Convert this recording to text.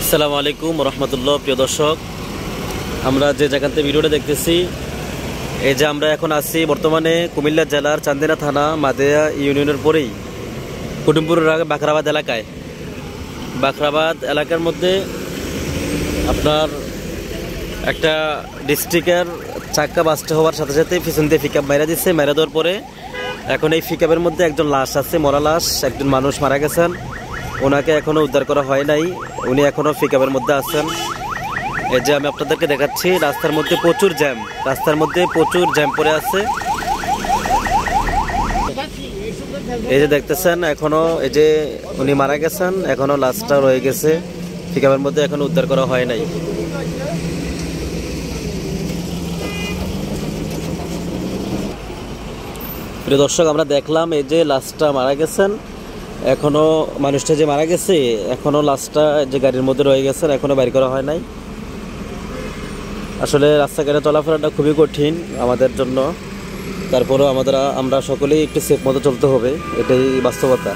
আসসালামু আলাইকুম রহমতুল্লাহ। প্রিয় দর্শক, আমরা যে জায়গাতে ভিডিওটা দেখতেছি, এই যে আমরা এখন আছি বর্তমানে কুমিল্লা জেলার চান্দিনা থানা মাদেয়া ইউনিয়নের পরেই কুটুমপুরের আগে বাখরাবাদ এলাকায়। বাখরাবাদ এলাকার মধ্যে আপনার একটা ডিস্ট্রিক্টের চাক্কা বাস্ট হওয়ার সাথে সাথে পিছন দিয়ে পিকআপ মেরে দিচ্ছে। মেরে দেওয়ার পরে এখন এই পিকআপের মধ্যে একজন লাশ আছে, মরা লাশ। একজন মানুষ মারা গেছেন, ওনাকে এখনো উদ্ধার করা হয় নাই, উনি এখনো পিকআপের মধ্যে আছেন। এই যে আমি আপনাদেরকে দেখাচ্ছি, রাস্তার মধ্যে প্রচুর জ্যাম, রাস্তার মধ্যে প্রচুর জ্যাম পড়ে আছে। এই যে দেখতেছেন, এখনো এই যে উনি মারা গেছেন, এখনো লাশটা রয়ে গেছে পিকআপের মধ্যে, এখনো উদ্ধার করা হয় নাই। প্রিয় দর্শক, আমরা দেখলাম এই যে লাশটা মারা গেছেন, এখনো মানুষটা যে মারা গেছে, এখনো লাশটা যে গাড়ির মধ্যে রয়ে গেছেন, এখনো বাইর করা হয় নাই। আসলে রাস্তাঘাটে চলাফেরাটা খুবই কঠিন আমাদের জন্য, তারপরেও আমরা সকলেই একটু সেফ মতো চলতে হবে, এটাই বাস্তবতা।